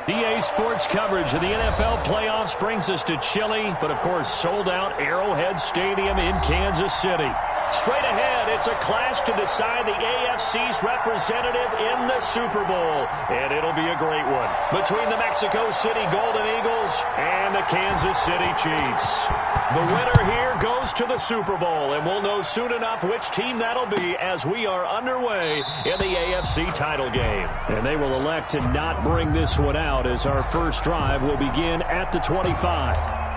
EA Sports coverage of the NFL playoffs brings us to chilly, but of course sold-out Arrowhead Stadium in Kansas City. Straight ahead, it's a clash to decide the AFC's representative in the Super Bowl. And it'll be a great one between the Mexico City Golden Eagles and the Kansas City Chiefs. The winner here goes to the Super Bowl, and we'll know soon enough which team that'll be as we are underway in the AFC title game. And they will elect to not bring this one out as our first drive will begin at the 25.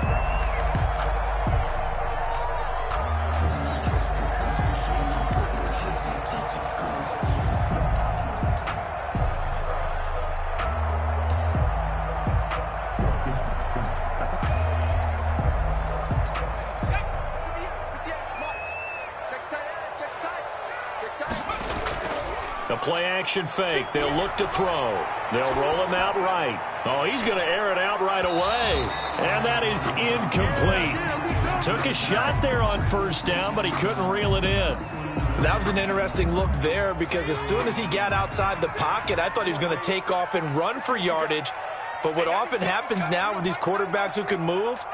A play-action fake. They'll look to throw. They'll roll him out right. Oh, he's going to air it out right away. And that is incomplete. Took a shot there on first down, but he couldn't reel it in. That was an interesting look there because as soon as he got outside the pocket, I thought he was going to take off and run for yardage. But what often happens now with these quarterbacks who can move,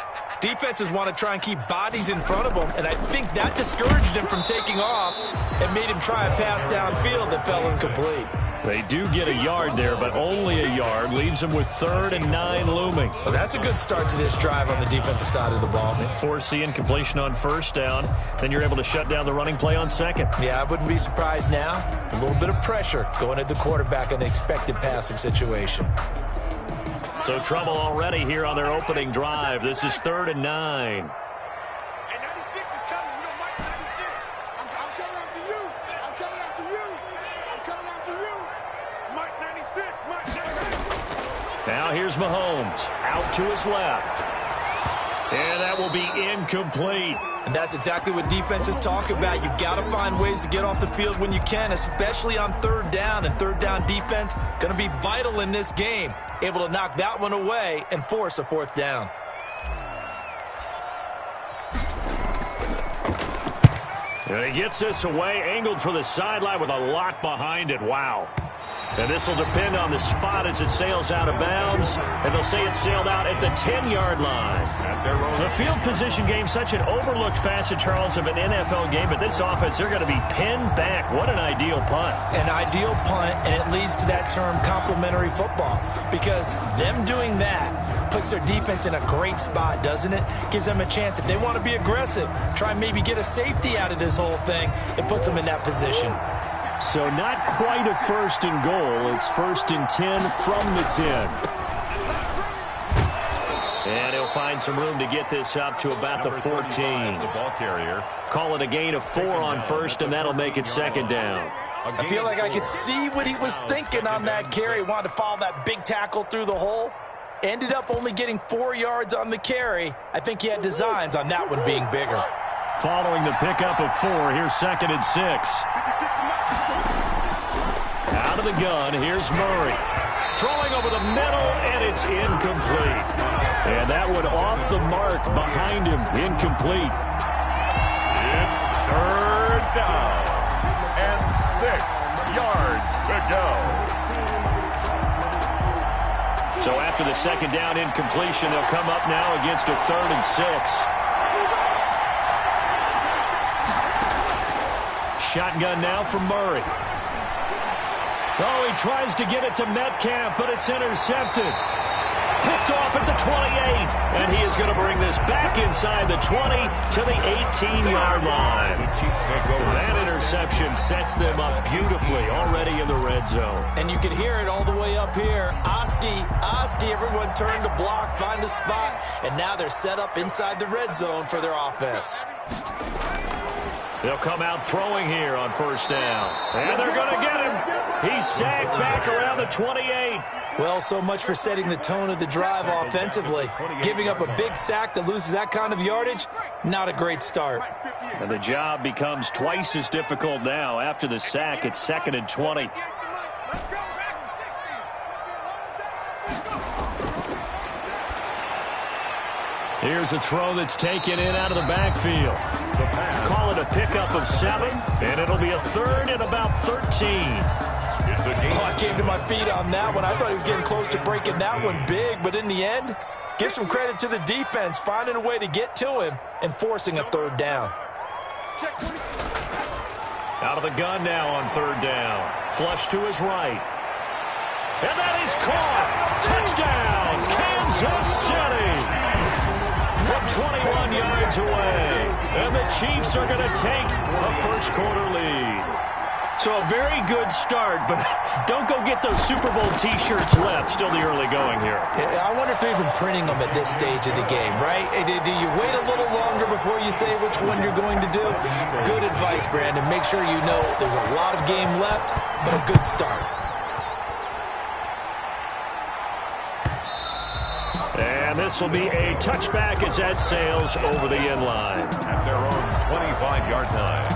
defenses want to try and keep bodies in front of them, and I think that discouraged him from taking off and made him try a pass downfield that fell incomplete. They do get a yard there, but only a yard. Leaves them with 3rd and 9 looming. Well, that's a good start to this drive on the defensive side of the ball. Force the incompletion on first down. Then you're able to shut down the running play on second. Yeah, I wouldn't be surprised now. A little bit of pressure going at the quarterback in the expected passing situation. So trouble already here on their opening drive. This is 3rd and 9. Now here's Mahomes out to his left. And that will be incomplete. And that's exactly what defenses talk about. You've got to find ways to get off the field when you can, especially on 3rd down. And 3rd down defense going to be vital in this game. Able to knock that one away and force a 4th down. And he gets this away, angled for the sideline with a lock behind it. Wow. And this will depend on the spot as it sails out of bounds. And they'll say it sailed out at the 10-yard line. The field position game, such an overlooked facet, Charles, of an NFL game. But this offense, they're going to be pinned back. What an ideal punt. An ideal punt, and it leads to that term complementary football. Because them doing that puts their defense in a great spot, doesn't it? Gives them a chance. If they want to be aggressive, try and maybe get a safety out of this whole thing, it puts them in that position. So not quite a 1st and goal. It's 1st and 10 from the 10. And he'll find some room to get this up to about the 14. The ball carrier. Call it a gain of 4 on first, and that'll make it 2nd down. I feel like I could see what he was thinking on that carry. Wanted to follow that big tackle through the hole. Ended up only getting 4 yards on the carry. I think he had designs on that one being bigger. Following the pickup of 4, here's 2nd and 6. Out of the gun, here's Murray. Throwing over the middle, and it's incomplete. And that one off the mark behind him, incomplete. It's 3rd down and 6 yards to go. So after the 2nd down incompletion, they'll come up now against a 3rd and 6. Shotgun now from Murray. Oh, he tries to get it to Metcalf, but it's intercepted. Picked off at the 28, and he is going to bring this back inside the 20 to the 18-yard line. That interception sets them up beautifully already in the red zone. And you can hear it all the way up here. Oski, everyone turned to block, find a spot, and now they're set up inside the red zone for their offense. They'll come out throwing here on 1st down. And they're going to get him. He's sacked back around the 28. Well, so much for setting the tone of the drive offensively. Giving up a big sack that loses that kind of yardage, not a great start. And the job becomes twice as difficult now. After the sack, it's 2nd and 20. Here's a throw that's taken in out of the backfield. Call it a pickup of 7, and it'll be a 3rd and about 13. It's a game. Oh, I came to my feet on that one. I thought he was getting close to breaking that one big, but in the end, give some credit to the defense, finding a way to get to him and forcing a third down. Out of the gun now on third down. Flush to his right. And that is caught. Touchdown, Kansas City. From 21 yards away. And the Chiefs are going to take a first quarter lead. So a very good start, but don't go get those Super Bowl T-shirts left. Still the early going here. I wonder if they're even printing them at this stage of the game, right? Do you wait a little longer before you say which one you're going to do? Good advice, Brandon. Make sure you know there's a lot of game left, but a good start. And this will be a touchback as that sails over the end line. At their own 25-yard line.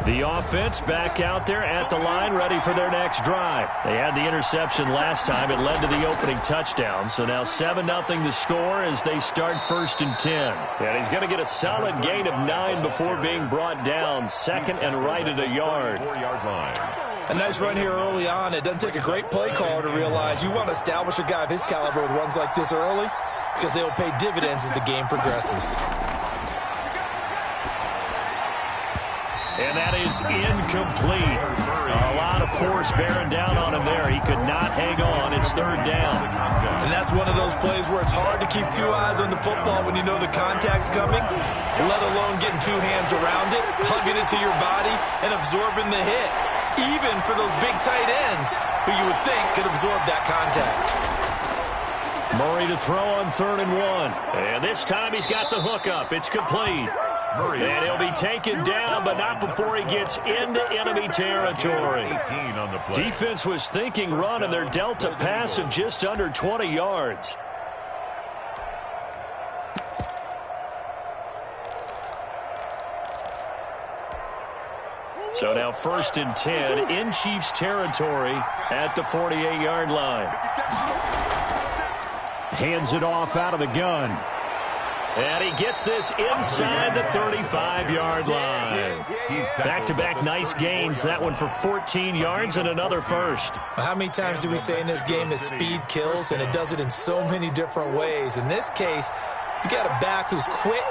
The offense back out there at the line, ready for their next drive. They had the interception last time. It led to the opening touchdown. So now 7-0 the score as they start 1st and 10. And he's going to get a solid gain of 9 before being brought down. Second and right at a yard. 4-yard line. A nice run here early on. It doesn't take a great play caller to realize you want to establish a guy of his caliber with runs like this early because they'll pay dividends as the game progresses. And that is incomplete. A lot of force bearing down on him there. He could not hang on. It's third down. And that's one of those plays where it's hard to keep 2 eyes on the football when you know the contact's coming, let alone getting 2 hands around it, hugging it to your body, and absorbing the hit, even for those big tight ends who you would think could absorb that contact. Murray to throw on 3rd and 1. And this time he's got the hook up. It's complete. And he'll be taken down, but not before he gets into enemy territory. Defense was thinking run, and they're dealt a pass of just under 20 yards. So now 1st and 10 in Chiefs territory at the 48-yard line. Hands it off out of the gun. And he gets this inside the 35-yard line. Back-to-back nice gains. That one for 14 yards and another first. How many times do we say in this game that speed kills, and it does it in so many different ways? In this case, you got a back who's quick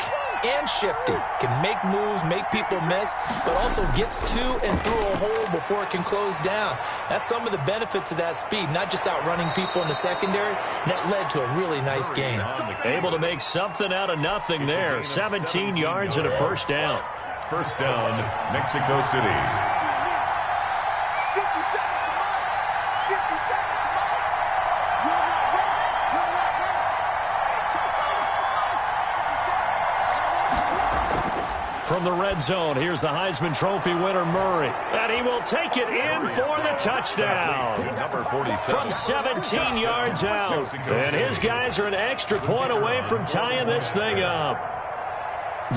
and shifty, can make moves, make people miss, but also gets to and through a hole before it can close down. That's some of the benefits of that speed, not just outrunning people in the secondary. And that led to a really nice game. Able to make something out of nothing there. 17 yards and a first down. First down, Mexico City. From the red zone, here's the Heisman Trophy winner, Murray. And he will take it in for the touchdown. Number 47. From 17 yards out. And his guys are an extra point away from tying this thing up.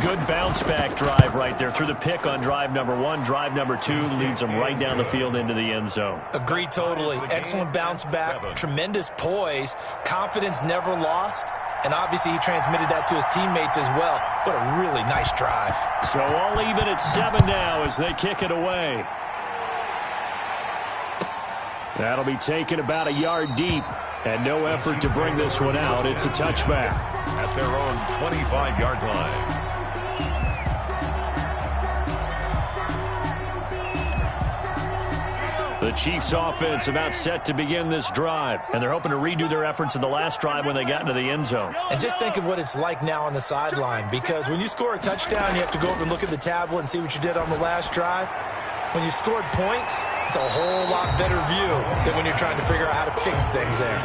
Good bounce-back drive right there through the pick on drive number 1. Drive number 2 leads them right down the field into the end zone. Agree totally. Excellent bounce-back, tremendous poise, confidence never lost. And obviously he transmitted that to his teammates as well. What a really nice drive. So all even at 7 now as they kick it away. That'll be taken about a yard deep. And no effort to bring this one out. It's a touchback. At their own 25-yard line. The Chiefs offense about set to begin this drive, and they're hoping to redo their efforts in the last drive when they got into the end zone. And just think of what it's like now on the sideline, because when you score a touchdown, you have to go over and look at the tablet and see what you did on the last drive. When you scored points, it's a whole lot better view than when you're trying to figure out how to fix things there.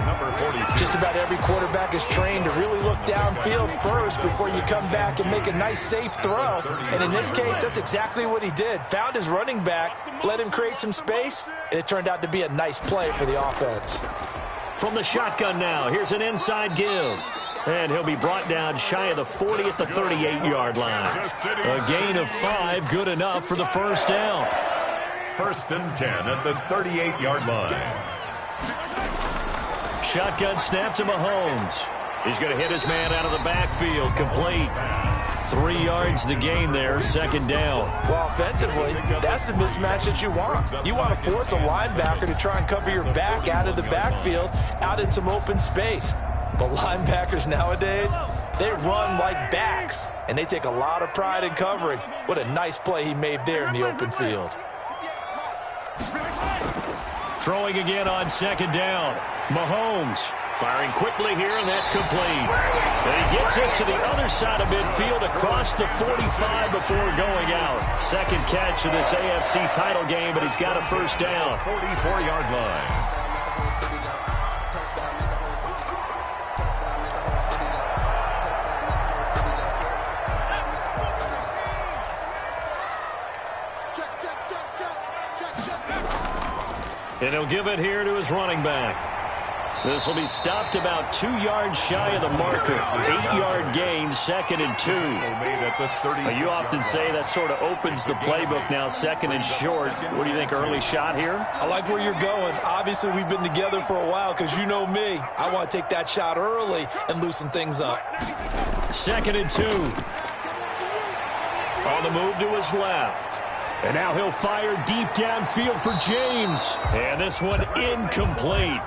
Just about every quarterback is trained to really look downfield first before you come back and make a nice, safe throw. And in this case, that's exactly what he did. Found his running back, let him create some space, and it turned out to be a nice play for the offense. From the shotgun now, here's an inside give. And he'll be brought down shy of the 40 at the 38-yard line. A gain of 5, good enough for the first down. First and 10 at the 38-yard line. Shotgun snap to Mahomes. He's going to hit his man out of the backfield. Complete. 3 yards the gain there. Second down. Well, offensively, that's the mismatch that you want. You want to force a linebacker to try and cover your back out of the backfield, out in some open space. But linebackers nowadays, they run like backs, and they take a lot of pride in covering. What a nice play he made there in the open field. Throwing again on second down. Mahomes firing quickly here, and that's complete. And he gets us to the other side of midfield across the 45 before going out. Second catch of this AFC title game, but he's got a first down. 44-yard line. And he'll give it here to his running back. This will be stopped about 2 yards shy of the marker. 8-yard gain, second and 2. You often say that sort of opens the playbook now, second and short. What do you think, early shot here? I like where you're going. Obviously, we've been together for a while because you know me. I want to take that shot early and loosen things up. Second and 2. On the move to his left. And now he'll fire deep downfield for James. And this one incomplete.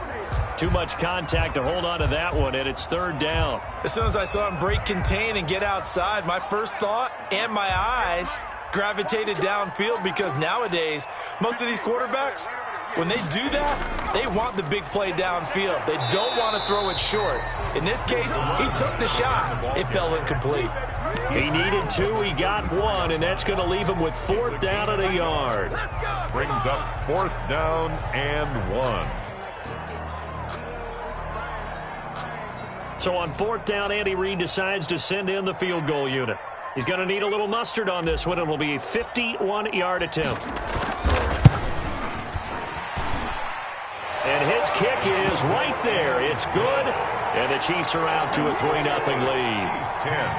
Too much contact to hold on to that one, and it's third down. As soon as I saw him break contain and get outside, my first thought and my eyes gravitated downfield, because nowadays, most of these quarterbacks, when they do that, they want the big play downfield. They don't want to throw it short. In this case, he took the shot. It fell incomplete. He needed 2, he got 1, and that's going to leave him with fourth down and a yard. Brings up fourth down and 1. So on fourth down, Andy Reid decides to send in the field goal unit. He's going to need a little mustard on this one. It will be a 51-yard attempt. And his kick is right there. It's good. And the Chiefs are out to a 3-0 lead.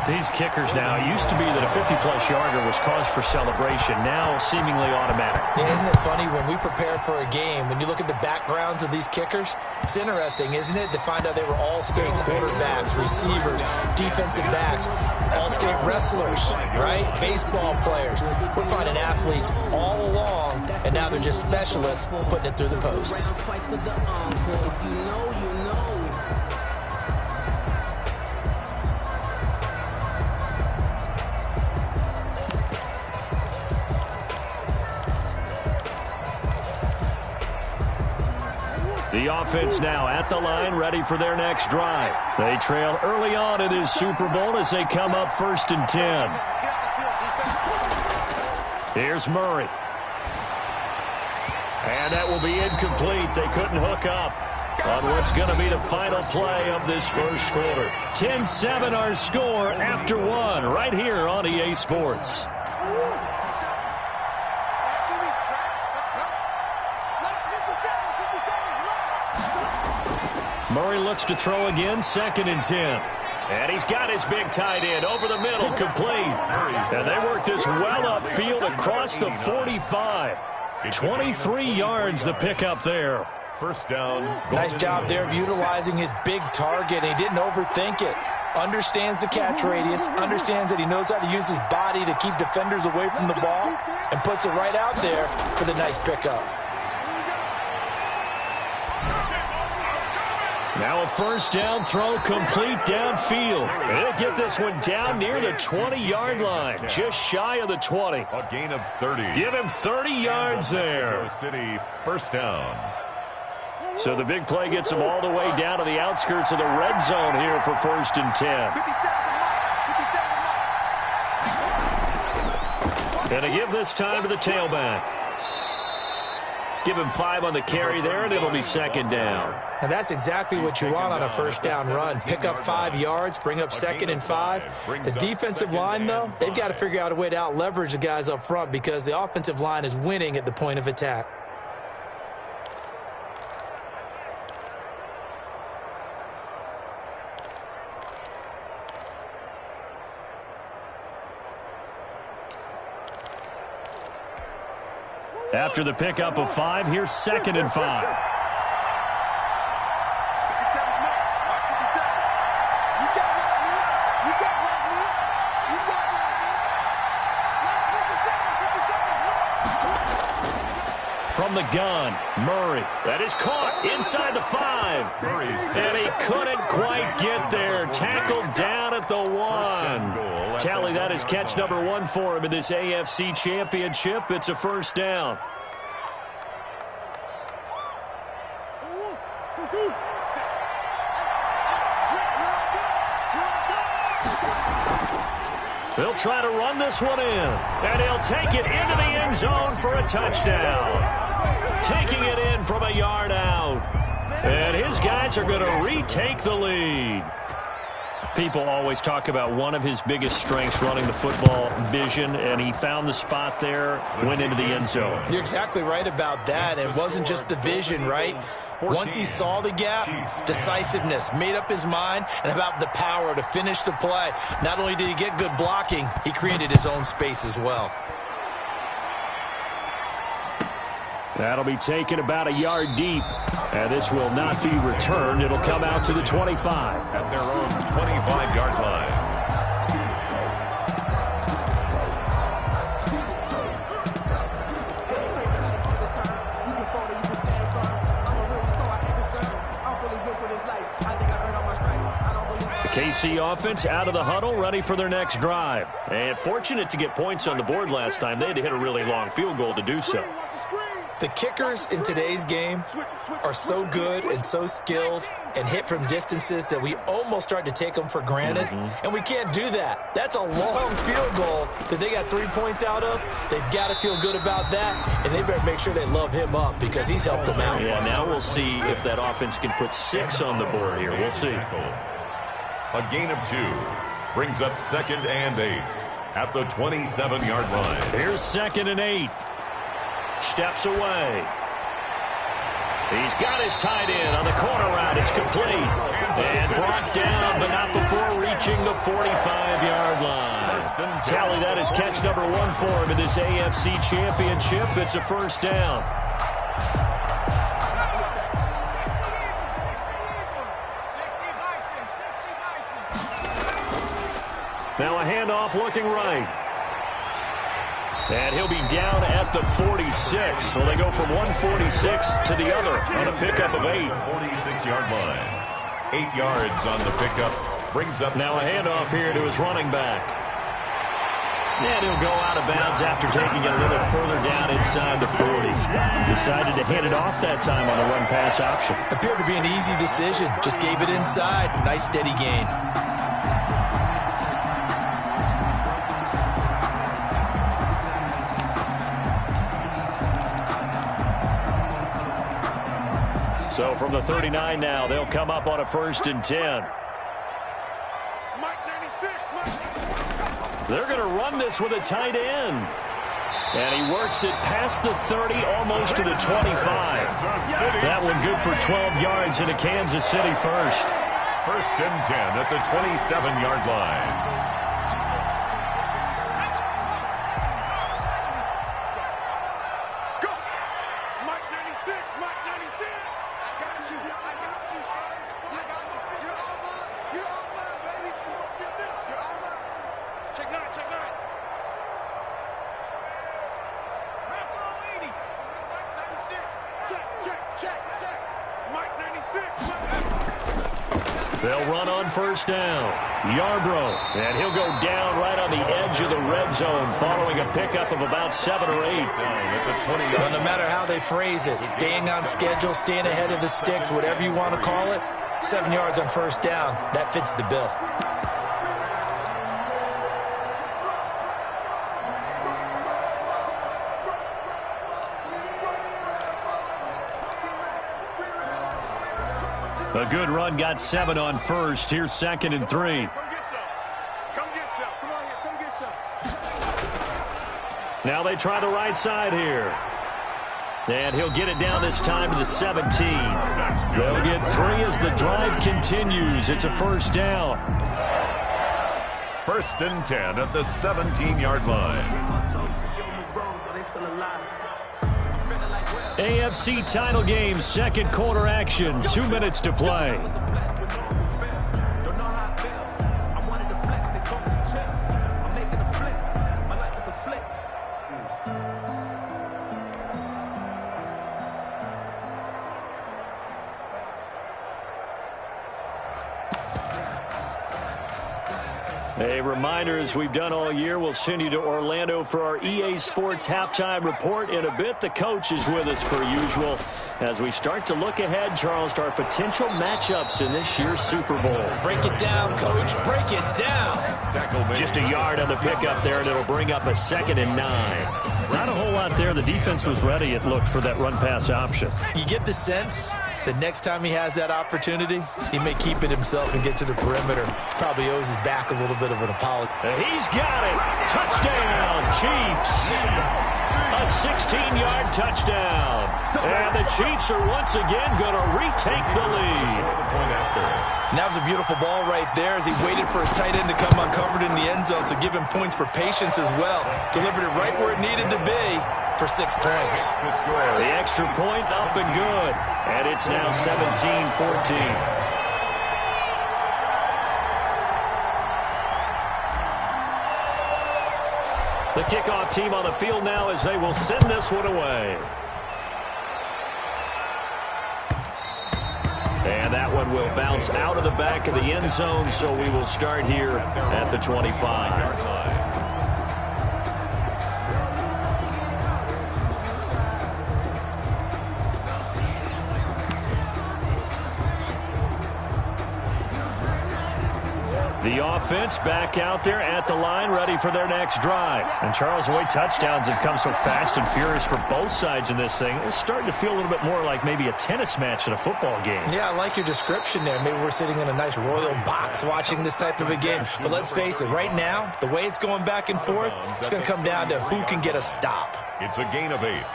These kickers now, it used to be that a 50-plus yarder was cause for celebration. Now seemingly automatic. Yeah, isn't it funny when we prepare for a game, when you look at the backgrounds of these kickers, it's interesting, isn't it, to find out they were all-state quarterbacks, receivers, defensive backs, all-state wrestlers, right? Baseball players. We're finding athletes all along, and now they're just specialists putting it through the posts. The offense now at the line, ready for their next drive. They trail early on in this Super Bowl as they come up first and 10. Here's Murray. And that will be incomplete. They couldn't hook up on what's going to be the final play of this first quarter. 10-7 our score after 1 right here on EA Sports. Murray looks to throw again, second and 10. And he's got his big tight end over the middle, complete. And they work this well upfield across the 45. 23 yards the pickup there. First down. Nice job there of utilizing his big target. He didn't overthink it. Understands the catch radius, understands that he knows how to use his body to keep defenders away from the ball, and puts it right out there for the nice pickup. Now a first down throw, complete downfield. And he'll get this one down near the 20-yard line, just shy of the 20. A gain of 30. Give him 30 yards there. City, first down. So the big play gets him all the way down to the outskirts of the red zone here for first and 10. And to give this time to the tailback. Give him 5 on the carry there, and it'll be second down. And that's exactly what you want on a first down run. Pick up 5 yards, bring up second and 5. The defensive line, though, they've got to figure out a way to out-leverage the guys up front because the offensive line is winning at the point of attack. After the pickup of 5, here's 2nd and 5. From the gun, Murray. That is caught inside the 5. And he couldn't quite get there. Tackled down at the 1. Tally, that is catch number 1 for him in this AFC Championship. It's a first down. They'll try to run this one in. And he'll take it into the end zone for a touchdown. Taking it in from a yard out. And his guys are going to retake the lead. People always talk about one of his biggest strengths, running the football, vision, and he found the spot there, went into the end zone. You're exactly right about that. It wasn't just the vision, right? Once he saw the gap, decisiveness, made up his mind, and about the power to finish the play. Not only did he get good blocking, he created his own space as well. That'll be taken about a yard deep. And this will not be returned. It'll come out to the 25. At their own 25-yard line. The KC offense out of the huddle, ready for their next drive. And fortunate to get points on the board last time. They had to hit a really long field goal to do so. The kickers in today's game are so good and so skilled and hit from distances that we almost start to take them for granted, and we can't do that. That's a long field goal that they got 3 points out of. They've got to feel good about that, and they better make sure they love him up because he's helped them out. Yeah, now we'll see if that offense can put 6 on the board here. We'll see. A gain of 2 brings up 2nd and 8 at the 27-yard line. Here's 2nd and 8. Steps away. He's got his tight end on the corner route. It's complete. And brought down, but not before reaching the 45-yard line. Tally, that is catch number 1 for him in this AFC Championship. It's a first down. Now a handoff looking right. And he'll be down at the 46. So they go from 146 to the other on a pickup of 8. 46-yard line. 8 yards on the pickup. Brings up now a handoff here to his running back. And he'll go out of bounds after taking it a little further down inside the 40. Decided to hand it off that time on the run-pass option. Appeared to be an easy decision. Just gave it inside. Nice steady gain. So from the 39 now, they'll come up on a 1st and 10. They're going to run this with a tight end. And he works it past the 30, almost to the 25. That one good for 12 yards into Kansas City first. 1st and 10 at the 27-yard line. They'll run on 1st down. Yarbrough, and he'll go down right on the edge of the red zone following a pickup of about 7 or 8. Well, no matter how they phrase it, staying on schedule, staying ahead of the sticks, whatever you want to call it, 7 yards on 1st down, that fits the bill. A good run, got 7 on 1st. Here's 2nd and 3. Now they try the right side here. And he'll get it down this time to the 17. They'll get 3 as the drive continues. It's a 1st down. 1st and 10 at the 17-yard line. AFC title game, second quarter action, 2 minutes to play. A reminder, as we've done all year, we'll send you to Orlando for our EA Sports halftime report. In a bit, the coach is with us per usual as we start to look ahead, Charles, to our potential matchups in this year's Super Bowl. Break it down, Coach. Break it down. Just a yard on the pickup there, and it'll bring up a 2nd and 9. Not a whole lot there. The defense was ready, it looked, for that run-pass option. You get the sense that next time he has that opportunity, he may keep it himself and get to the perimeter. Probably owes his back a little bit of an apology. He's got it. Touchdown, Chiefs. A 16-yard touchdown. And the Chiefs are once again going to retake the lead. And that was a beautiful ball right there as he waited for his tight end to come uncovered in the end zone. So give him points for patience as well. Delivered it right where it needed to be for 6 points. The extra point up and good. And it's now 17-14. The kickoff team on the field now as they will send this one away. And that one will bounce out of the back of the end zone, so we will start here at the 25. The offense back out there at the line, ready for their next drive. And Charles, the way touchdowns have come so fast and furious for both sides in this thing, it's starting to feel a little bit more like maybe a tennis match in a football game. Yeah, I like your description there. Maybe we're sitting in a nice royal box watching this type of a game. But let's face it, right now, the way it's going back and forth, it's going to come down to who can get a stop. It's a gain of 8.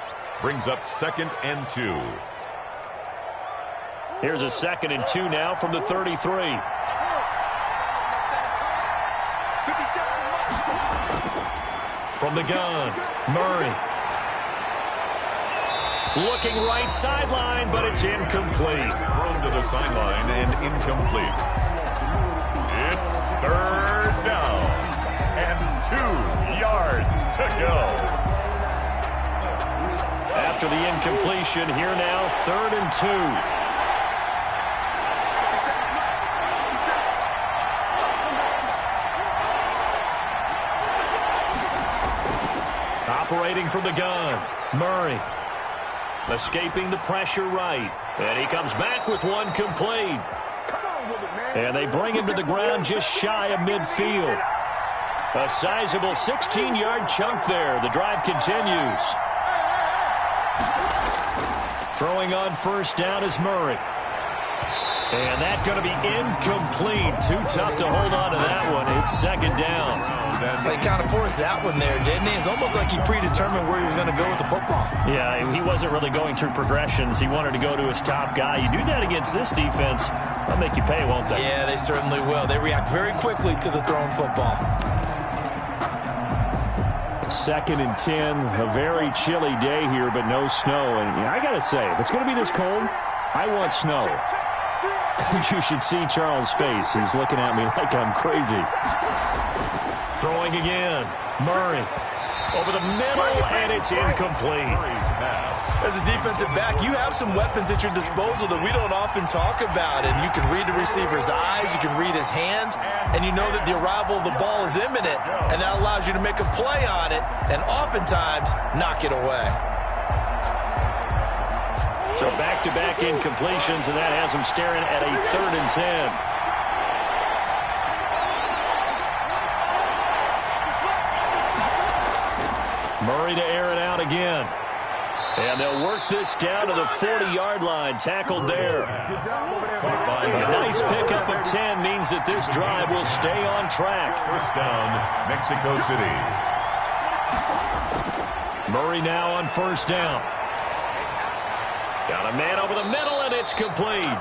Brings up 2nd and 2. Here's a 2nd and 2 now from the 33. From the gun, Murray. Looking right sideline, but it's incomplete. Thrown to the sideline and incomplete. It's 3rd down and 2 yards to go. After the incompletion, here now, 3rd and 2. Operating from the gun, Murray. Escaping the pressure right. And he comes back with one complete. And they bring him to the ground just shy of midfield. A sizable 16-yard chunk there. The drive continues. Throwing on 1st down is Murray. And that's going to be incomplete. Too tough to hold on to that one. It's 2nd down. They kind of forced that one there, didn't he? It's almost like he predetermined where he was going to go with the football. Yeah, he wasn't really going through progressions. He wanted to go to his top guy. You do that against this defense, they'll make you pay, won't they? Yeah, they certainly will. They react very quickly to the thrown football. 2nd and 10, a very chilly day here, but no snow. And I got to say, if it's going to be this cold, I want snow. You should see Charles' face. He's looking at me like I'm crazy. Throwing again. Murray. Over the middle, and it's incomplete. As a defensive back, you have some weapons at your disposal that we don't often talk about. And you can read the receiver's eyes, you can read his hands, and you know that the arrival of the ball is imminent. And that allows you to make a play on it and oftentimes knock it away. So back-to-back incompletions, and that has him staring at a 3rd and 10. Murray to air it out again. And they'll work this down to the 40-yard line. Tackled there. A nice pickup of 10 means that this drive will stay on track. 1st down, Mexico City. Murray now on 1st down. Got a man over the middle, and it's complete.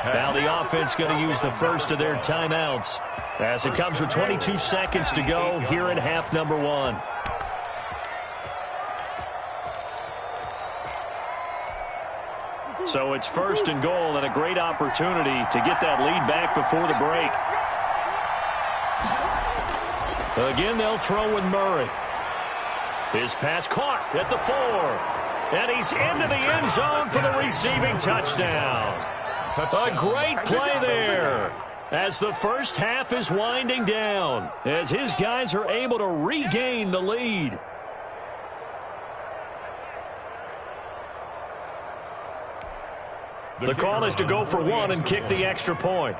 Now the offense going to use the first of their timeouts as it comes with 22 seconds to go here in half number 1. So it's 1st and goal and a great opportunity to get that lead back before the break. Again, they'll throw with Murray. His pass caught at the 4. And he's into the end zone for the receiving touchdown. A great play there as the first half is winding down, as his guys are able to regain the lead. The call is to go for 1 and kick the extra point.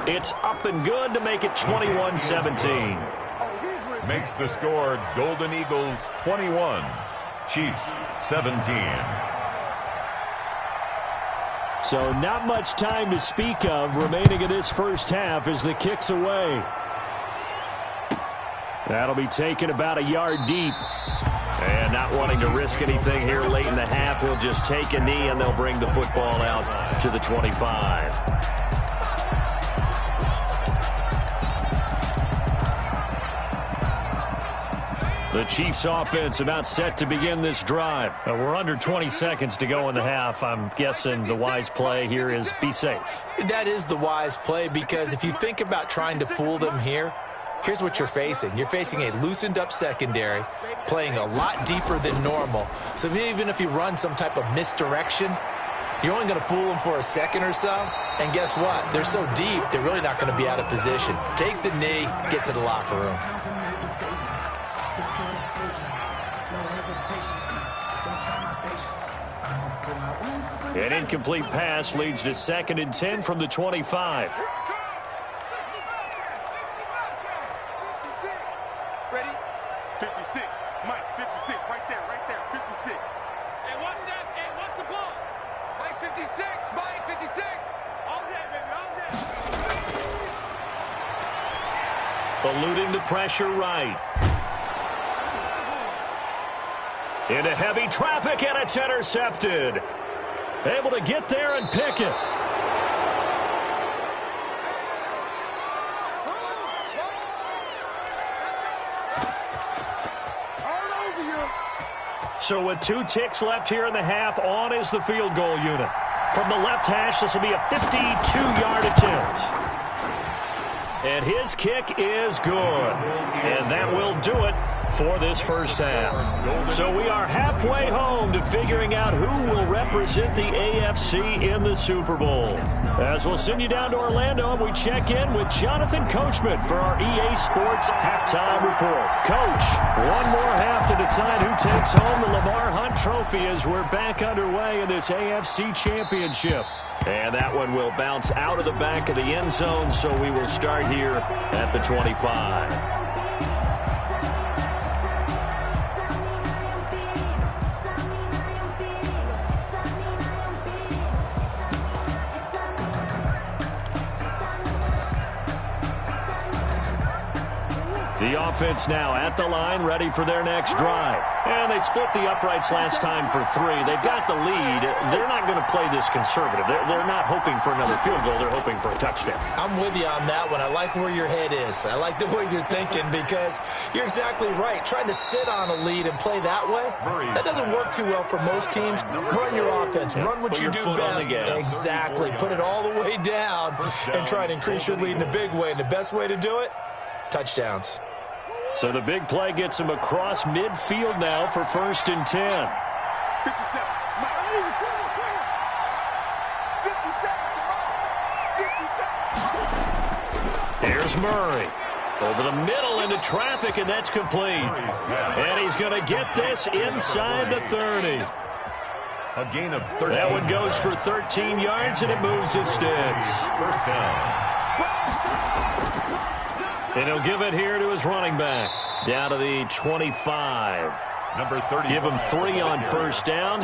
It's up and good to make it 21-17. Makes the score Golden Eagles 21, Chiefs 17. So not much time to speak of remaining in this first half as the kick's away. That'll be taken about a yard deep. And not wanting to risk anything here late in the half, he'll just take a knee and they'll bring the football out to the 25. The Chiefs offense about set to begin this drive. We're under 20 seconds to go in the half. I'm guessing the wise play here is be safe. That is the wise play, because if you think about trying to fool them here, here's what you're facing. You're facing a loosened up secondary, playing a lot deeper than normal. So even if you run some type of misdirection, you're only going to fool them for a second or so. And guess what? They're so deep, they're really not going to be out of position. Take the knee, get to the locker room. An incomplete pass leads to 2nd and 10 from the 25. Ready? 56. Mike, 56. Right there, 56. And what's that? And what's the ball? Mike, 56. Mike, 56. All day, baby, all day. Eluding the pressure right. Into heavy traffic, and it's intercepted. Able to get there and pick it. So with 2 ticks left here in the half, on is the field goal unit. From the left hash, this will be a 52-yard attempt. And his kick is good. And that will do it for this first half. So we are halfway home to figuring out who will represent the AFC in the Super Bowl. As we'll send you down to Orlando, and we check in with Jonathan Coachman for our EA Sports Halftime Report. Coach, one more half to decide who takes home the Lamar Hunt Trophy as we're back underway in this AFC Championship. And that one will bounce out of the back of the end zone, so we will start here at the 25. The offense now at the line, ready for their next drive. And they split the uprights last time for 3. They've got the lead. They're not going to play this conservative. They're not hoping for another field goal. They're hoping for a touchdown. I'm with you on that one. I like where your head is. I like the way you're thinking, because you're exactly right. Trying to sit on a lead and play that way, that doesn't work too well for most teams. Run your offense. Run what you do best. Exactly. Put it all the way down and try to increase your lead in a big way. And the best way to do it, touchdowns. So the big play gets him across midfield now for 1st and 10. 57. Here's Murray. Over the middle into traffic, and that's complete. And he's going to get this inside the 30. A gain of 13. That one goes for 13 yards, and it moves his sticks. First down. And he'll give it here to his running back. Down to the 25. Number 30. Give him 3 on first down.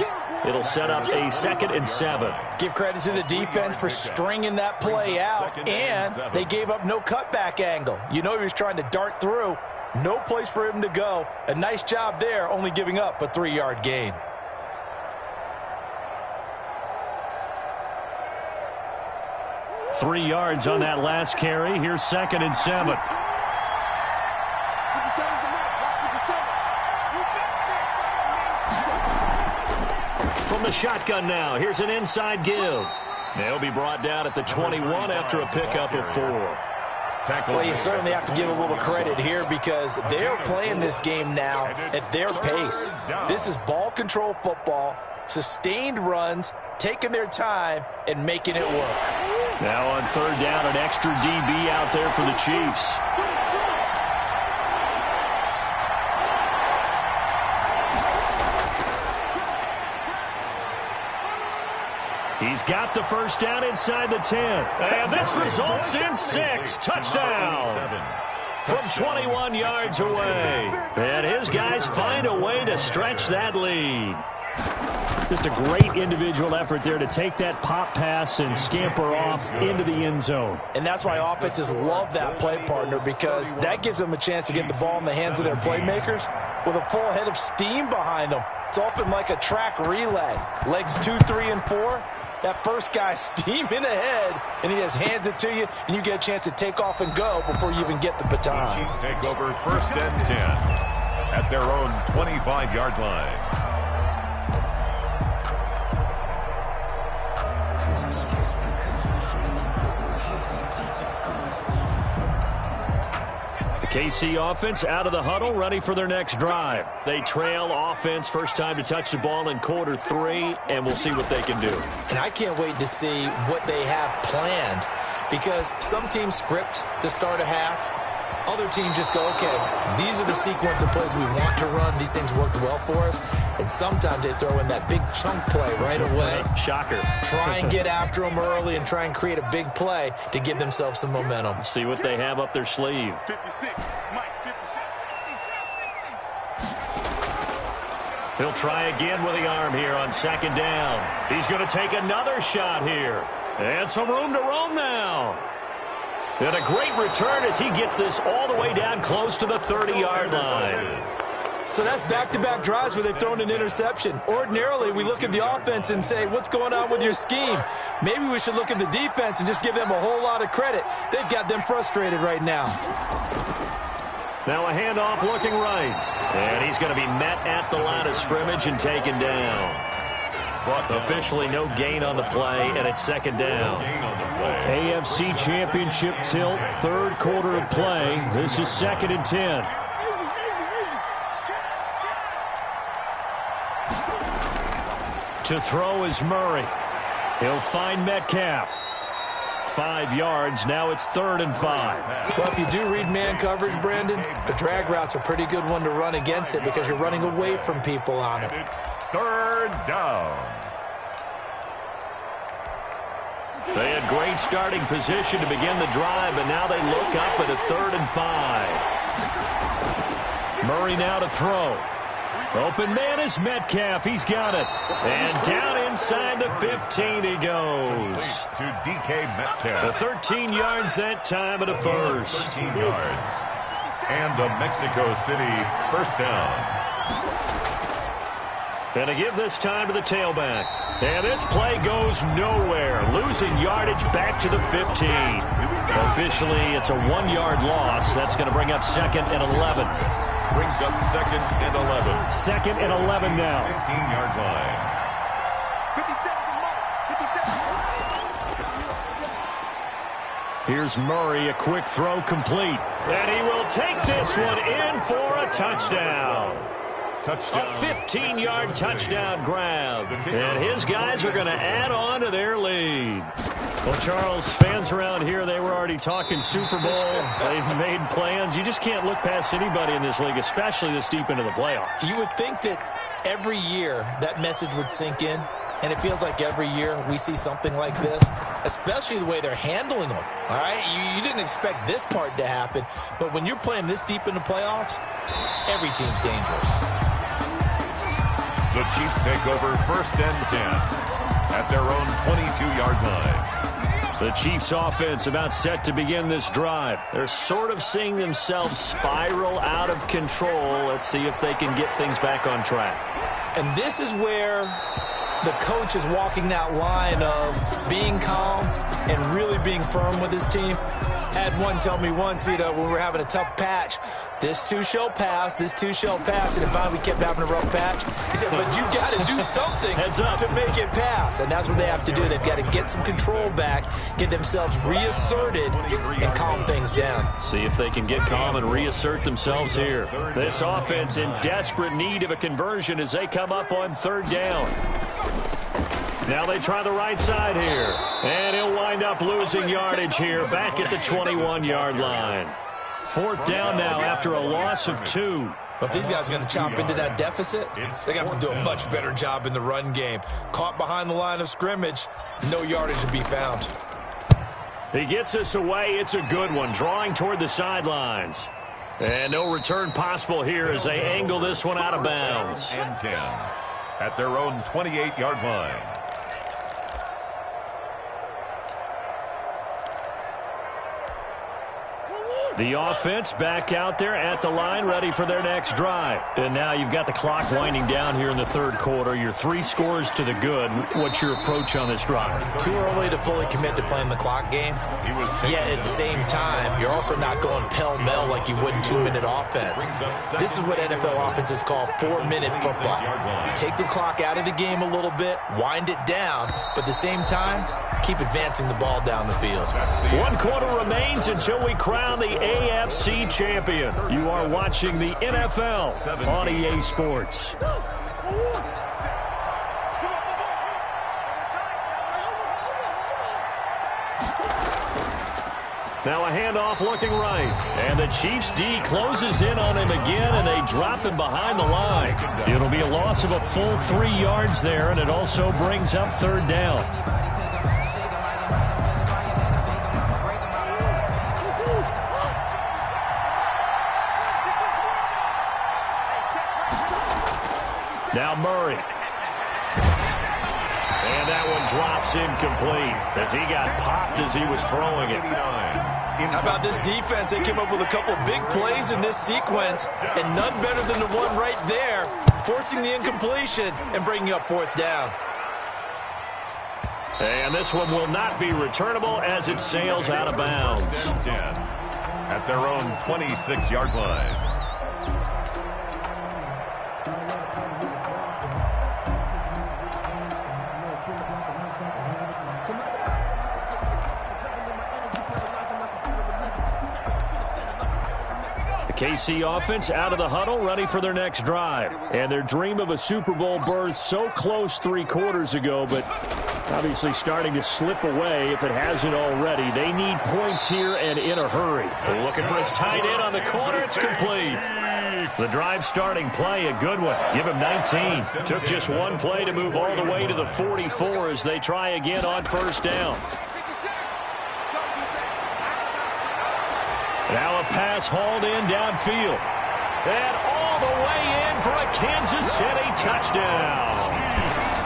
It'll set up a 2nd and 7. Give credit to the defense for stringing that play out, and they gave up no cutback angle. You know he was trying to dart through. No place for him to go. A nice job there, only giving up a 3-yard gain. Three yards on that last carry. Here's 2nd and 7. from the shotgun now. Here's an inside give. They'll be brought down at the 21 after a pickup of 4. Well, you certainly have to give a little credit here because they're playing this game now at their pace. This is ball control football, sustained runs, taking their time, and making it work. Now on 3rd down, an extra DB out there for the Chiefs. He's got the first down inside the 10. And this results in 6. Touchdown. From 21 yards away. And his guys find a way to stretch that lead. Just a great individual effort there to take that pop pass and scamper off into the end zone. And that's why offenses love that play partner, because that gives them a chance to get the ball in the hands of their playmakers with a full head of steam behind them. It's often like a track relay. Legs 2, 3, and 4. That first guy steaming ahead, and he just hands it to you, and you get a chance to take off and go before you even get the baton. The Chiefs take over 1st and 10 at their own 25-yard line. KC offense out of the huddle, ready for their next drive. They trail offense, first time to touch the ball in quarter 3, and we'll see what they can do. And I can't wait to see what they have planned, because some teams script to start a half. Other teams just go, okay, these are the sequence of plays we want to run. These things worked well for us. And sometimes they throw in that big chunk play right away. Shocker. Try and get after them early and try and create a big play to give themselves some momentum. See what they have up their sleeve. 56, Mike, 56. He'll try again with the arm here on 2nd down. He's going to take another shot here. And some room to roam now. And a great return as he gets this all the way down close to the 30-yard line. So that's back-to-back drives where they've thrown an interception. Ordinarily, we look at the offense and say, what's going on with your scheme? Maybe we should look at the defense and just give them a whole lot of credit. They've got them frustrated right now. Now a handoff looking right. And he's going to be met at the line of scrimmage and taken down. But officially no gain on the play, and it's 2nd down. AFC Championship tilt, 3rd quarter of play. This is 2nd and 10. To throw is Murray. He'll find Metcalf. 5 yards. Now it's 3rd and 5. Well, if you do read man coverage, Brandon, the drag route's a pretty good one to run against it because you're running away from people on it. It's 3rd down. They had great starting position to begin the drive, but now they look up at a 3rd and 5. Murray now to throw. Open man is Metcalf. He's got it. And down inside the 15 he goes. To DK Metcalf. The 13 yards that time at a first. 13 yards. And a Mexico City 1st down. And to give this time to the tailback. And this play goes nowhere. Losing yardage back to the 15. Officially, it's a 1-yard loss. That's going to bring up 2nd and 11. Brings up 2nd and 11. 2nd and 11 now. 15-yard line. 57. Here's Murray, a quick throw complete. And he will take this one in for a touchdown. Touchdown. A 15-yard touchdown grab. And his guys are going to add on to their lead. Well, Charles, fans around here, they were already talking Super Bowl. They've made plans. You just can't look past anybody in this league, especially this deep into the playoffs. You would think that every year that message would sink in, and it feels like every year we see something like this, especially the way they're handling them. All right, you didn't expect this part to happen, but when you're playing this deep in the playoffs, every team's dangerous. The Chiefs take over 1st and 10 at their own 22-yard line. The Chiefs offense about set to begin this drive. They're sort of seeing themselves spiral out of control. Let's see if they can get things back on track. And this is where the coach is walking that line of being calm and really being firm with his team. Had one tell me once, when we were having a tough patch, this too shall pass, this too shall pass, and finally we kept having a rough patch. He said, but you got to do something to make it pass, and that's what they have to do. They've got to get some control back, get themselves reasserted, and calm things down. See if they can get calm and reassert themselves here. This offense in desperate need of a conversion as they come up on third down. Now they try the right side here, and he'll wind up losing yardage here back at the 21-yard line. Fourth down now after a loss of 2. But if these guys are going to chop into that deficit, they're going to have to do a much better job in the run game. Caught behind the line of scrimmage, no yardage to be found. He gets us away. It's a good one, drawing toward the sidelines. And no return possible here as they angle this one out of bounds. And 10 at their own 28-yard line. The offense back out there at the line, ready for their next drive. And now you've got the clock winding down here in the third quarter. You're 3 scores to the good. What's your approach on this drive? Too early to fully commit to playing the clock game. Yet at the same time, you're also not going pell-mell like you would in 2-minute offense. This is what NFL offenses call 4-minute football. Take the clock out of the game a little bit, wind it down, but at the same time, keep advancing the ball down the field. 1 quarter remains until we crown the AFC champion. You are watching the NFL on EA Sports. Now a handoff looking right. And the Chiefs D closes in on him again, and they drop him behind the line. It'll be a loss of a full 3 yards there, and it also brings up third down. Now Murray. And that one drops incomplete as he got popped as he was throwing it. How about this defense? They came up with a couple big plays in this sequence, and none better than the one right there, forcing the incompletion and bringing up fourth down. And this one will not be returnable as it sails out of bounds. At their own 26-yard line. KC offense out of the huddle, ready for their next drive. And their dream of a Super Bowl berth so close 3 quarters ago, but obviously starting to slip away if it hasn't already. They need points here and in a hurry. Looking for his tight end on the corner. It's complete. The drive starting play, a good one. Give him 19. Took just 1 play to move all the way to the 44 as they try again on first down. Now a pass hauled in downfield. And all the way in for a Kansas City touchdown.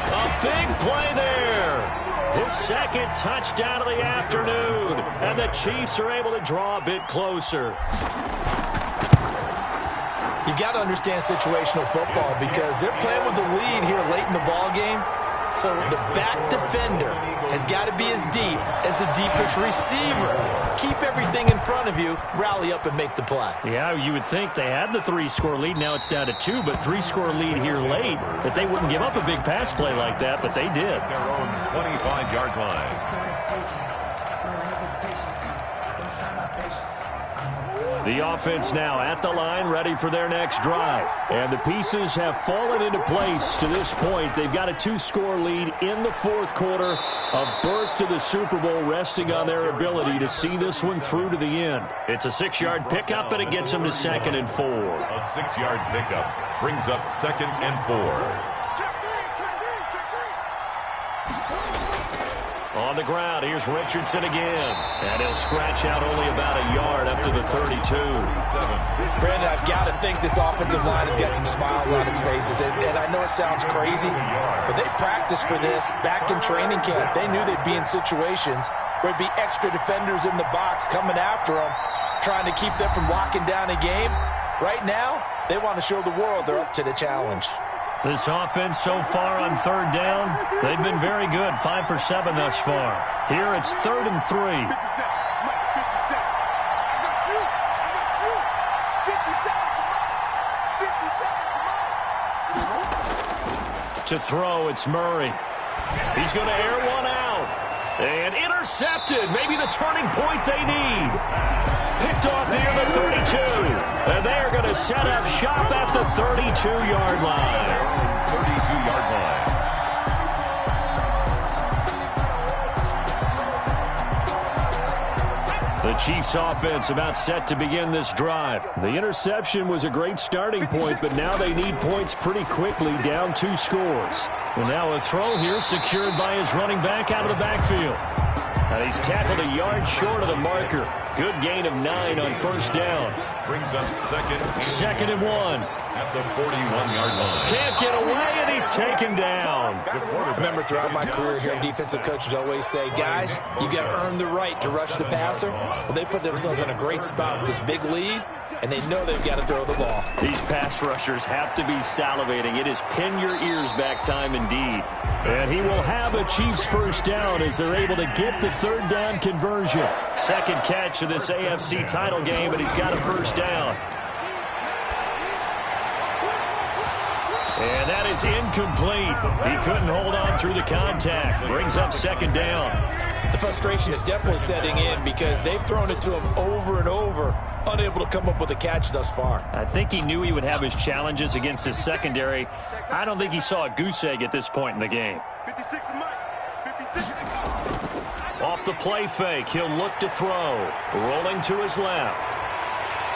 A big play there. His second touchdown of the afternoon. And the Chiefs are able to draw a bit closer. You got to understand situational football because they're playing with the lead here late in the ball game. So the back defender has got to be as deep as the deepest receiver. Keep everything in front of you, rally up and make the play. Yeah, you would think they had the 3-score lead. Now it's down to 2, but 3-score lead here late. That they wouldn't give up a big pass play like that, but they did. Their own 25-yard line. The offense now at the line, ready for their next drive. And the pieces have fallen into place to this point. They've got a 2-score lead in the fourth quarter. A berth to the Super Bowl resting on their ability to see this one through to the end. It's a 6-yard pickup, and it gets them to 2nd and 4. A 6-yard pickup brings up 2nd and 4. On the ground, here's Richardson again. And he'll scratch out only about a yard up to the 32. Brandon, I've got to think this offensive line has got some smiles on its faces. And I know it sounds crazy, but they practiced for this back in training camp. They knew they'd be in situations where it'd be extra defenders in the box coming after them, trying to keep them from locking down a game. Right now, they want to show the world they're up to the challenge. This offense so far on third down, they've been very good. 5 for 7 thus far. Here it's 3rd and 3. to throw. It's Murray. He's going to air one out. And intercepted. Maybe the turning point they need. Picked off near the 32. And they are going to set up shop at the 32-yard line. 32-yard line. The Chiefs offense about set to begin this drive. The interception was a great starting point, but now they need points pretty quickly, down 2 scores. And now a throw here secured by his running back out of the backfield. And he's tackled a yard short of the marker. Good gain of 9 on first down. Brings up second and 1. At the 41-yard line. Can't get away, and he's taken down. I remember throughout my career here, defensive coaches always say, guys, you got to earn the right to rush the passer. Well, they put themselves in a great spot with this big lead, and they know they've got to throw the ball. These pass rushers have to be salivating. It is pin your ears back time indeed. And he will have a Chiefs first down as they're able to get the third down conversion. Second catch of this AFC title game, and he's got a first down. And that is incomplete. He couldn't hold on through the contact. Brings up second down. The frustration is definitely setting in because they've thrown it to him over and over, unable to come up with a catch thus far. I think he knew he would have his challenges against his secondary. I don't think he saw a goose egg at this point in the game. 56 Mike. 56. Off the play fake, he'll look to throw. Rolling to his left.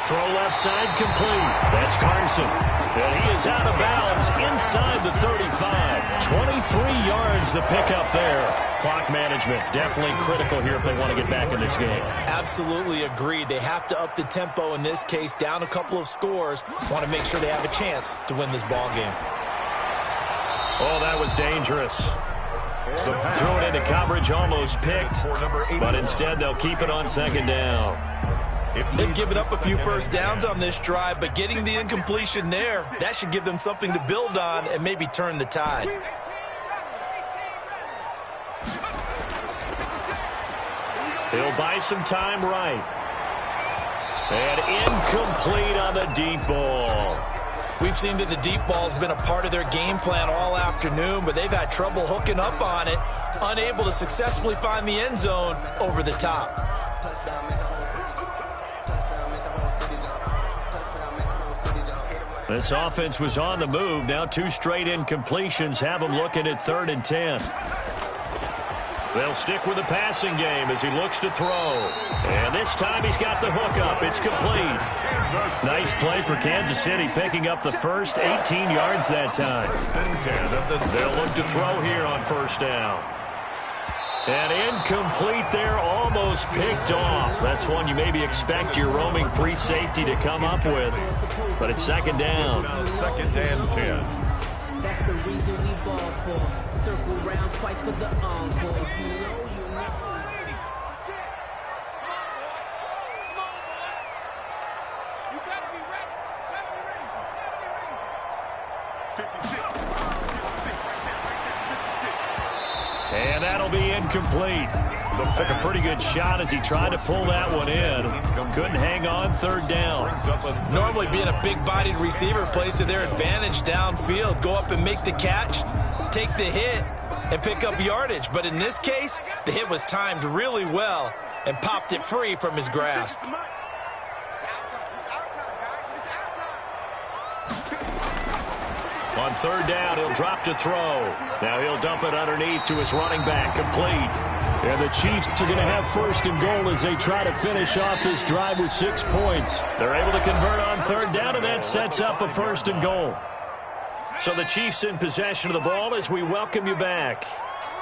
Throw left side complete. That's Carson. And he is out of bounds inside the 35. 23 yards the pickup there. Clock management definitely critical here if they want to get back in this game. Absolutely agreed. They have to up the tempo in this case, down a couple of scores. Want to make sure they have a chance to win this ball game. Oh, that was dangerous. Throw it into coverage, almost picked. But instead they'll keep it on second down. They've given up a few first downs on this drive, but getting the incompletion there, that should give them something to build on and maybe turn the tide. He'll buy some time right. And incomplete on the deep ball. We've seen that the deep ball's been a part of their game plan all afternoon, but they've had trouble hooking up on it, unable to successfully find the end zone over the top. This offense was on the move. Now 2 straight incompletions have them looking at 3rd and 10. They'll stick with the passing game as he looks to throw. And this time he's got the hook up. It's complete. Nice play for Kansas City, picking up the first 18 yards that time. They'll look to throw here on first down. And incomplete there, almost picked off. That's one you maybe expect your roaming free safety to come up with. But it's second down. Second and 10. That's the reason we ball for. Circle round twice for the encore. If you know, you know. You better be ready. 70 range. 56. 56 right there. 56. And that'll be incomplete. Took a pretty good shot as he tried to pull that one in. Couldn't hang on, third down. Normally being a big-bodied receiver plays to their advantage downfield. Go up and make the catch, take the hit, and pick up yardage. But in this case, the hit was timed really well and popped it free from his grasp. It's our time. It's our time, guys. It's our time. On third down, he'll drop to throw. Now he'll dump it underneath to his running back, complete. And the Chiefs are going to have first and goal as they try to finish off this drive with 6 points. They're able to convert on third down, and that sets up a first and goal. So the Chiefs in possession of the ball as we welcome you back.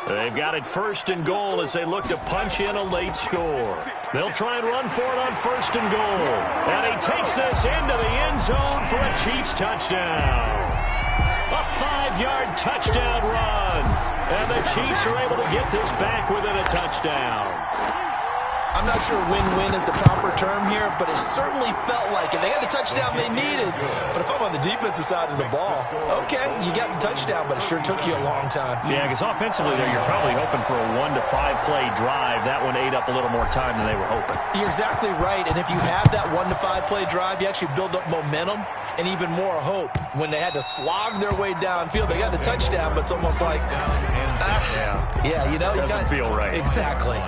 They've got it first and goal as they look to punch in a late score. They'll try and run for it on first and goal. And he takes this into the end zone for a Chiefs touchdown. A 5-yard touchdown run. And the Chiefs are able to get this back within a touchdown. I'm not sure win-win is the proper term here, but it certainly felt like it. They got the touchdown they needed, but if I'm on the defensive side of the ball, okay, you got the touchdown, but it sure took you a long time. Yeah, because offensively there, you're probably hoping for a 1 to 5 play drive. That one ate up a little more time than they were hoping. You're exactly right, and if you have that 1 to 5 play drive, you actually build up momentum and even more hope. When they had to slog their way downfield, they got the touchdown, but it's almost like, yeah, you know, doesn't feel right. Exactly.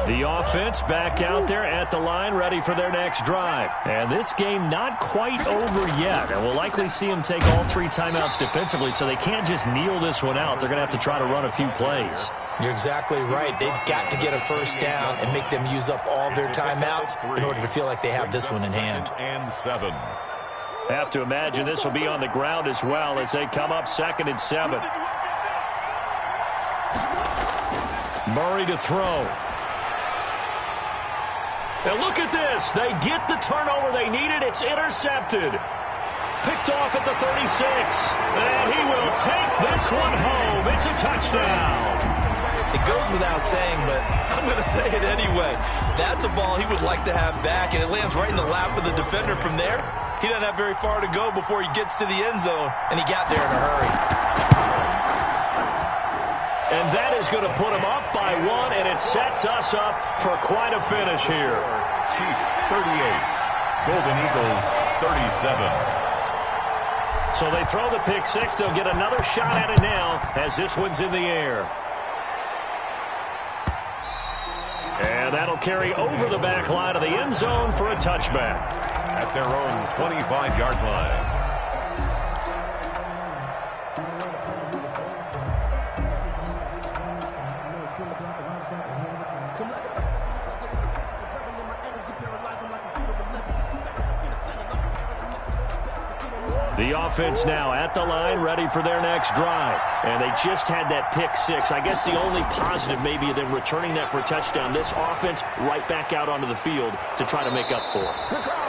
The offense back out there at the line, ready for their next drive. And this game not quite over yet. And we'll likely see them take all 3 timeouts defensively, so they can't just kneel this one out. They're going to have to try to run a few plays. You're exactly right. They've got to get a first down and make them use up all their timeouts in order to feel like they have this one in hand. And 7. Have to imagine this will be on the ground as well as they come up 2nd and 7. Murray to throw. And look at this. They get the turnover they needed. It's intercepted. Picked off at the 36. And he will take this one home. It's a touchdown. It goes without saying, but I'm going to say it anyway. That's a ball he would like to have back, and it lands right in the lap of the defender from there. He doesn't have very far to go before he gets to the end zone, and he got there in a hurry. And that is going to put him up by 1, and it sets us up for quite a finish here. Chiefs 38, Golden Eagles 37. So they throw the pick 6. They'll get another shot at it now as this one's in the air. And that'll carry over the back line of the end zone for a touchback. At their own 25-yard line. The offense now at the line, ready for their next drive. And they just had that pick 6. I guess the only positive maybe of them returning that for a touchdown. This offense right back out onto the field to try to make up for it.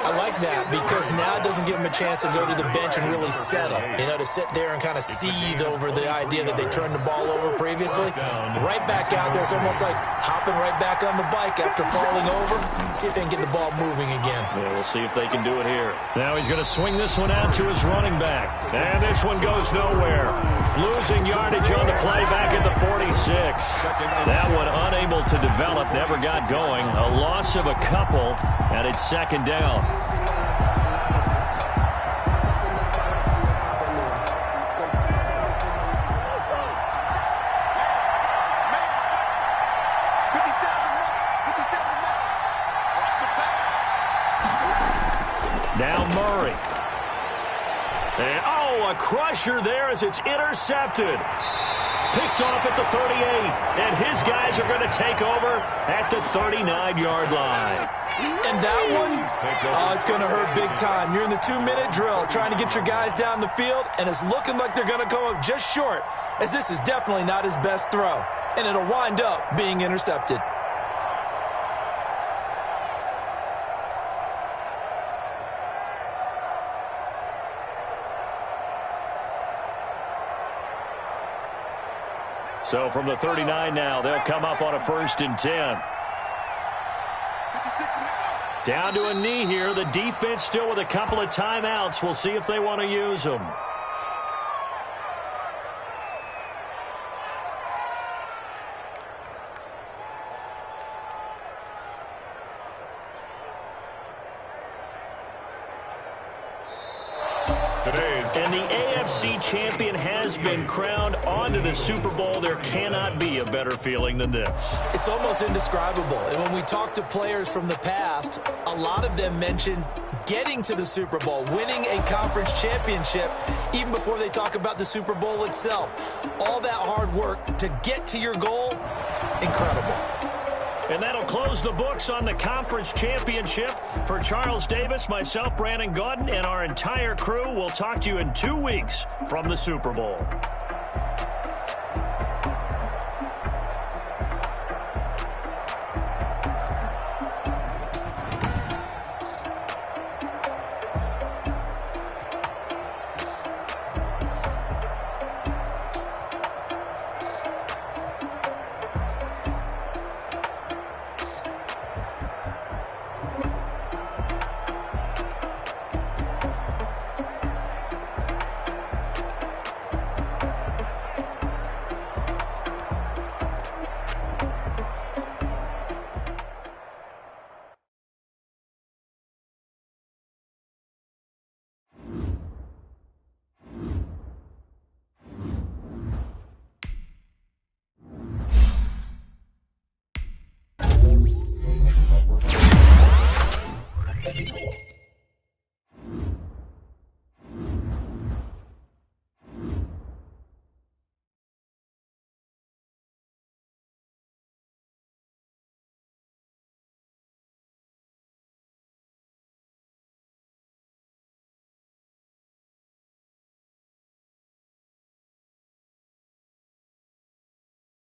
I like that because now it doesn't give them a chance to go to the bench and really settle. You know, to sit there and kind of seethe over the idea that they turned the ball over previously. Right back out there. It's almost like hopping right back on the bike after falling over. See if they can get the ball moving again. Yeah, we'll see if they can do it here. Now he's going to swing this one out to his running back. And this one goes nowhere. Losing yardage on the play back at the 46. That one unable to develop, never got going. A loss of a couple, and it's 2nd down. Now Murray. And, a crusher there as it's intercepted. Picked off at the 38. And his guys are going to take over at the 39-yard line. And that one, it's going to hurt big time. You're in the 2-minute drill trying to get your guys down the field, and it's looking like they're going to come up just short, as this is definitely not his best throw. And it'll wind up being intercepted. So from the 39 now, they'll come up on a 1st and 10. Down to a knee here. The defense still with a couple of timeouts. We'll see if they want to use them. And the AFC champion has been crowned onto the Super Bowl. There cannot be a better feeling than this. It's almost indescribable. And when we talk to players from the past, a lot of them mention getting to the Super Bowl, winning a conference championship, even before they talk about the Super Bowl itself. All that hard work to get to your goal, incredible. And that'll close the books on the conference championship. For Charles Davis, myself, Brandon Gaudin, and our entire crew, we'll talk to you in 2 weeks from the Super Bowl.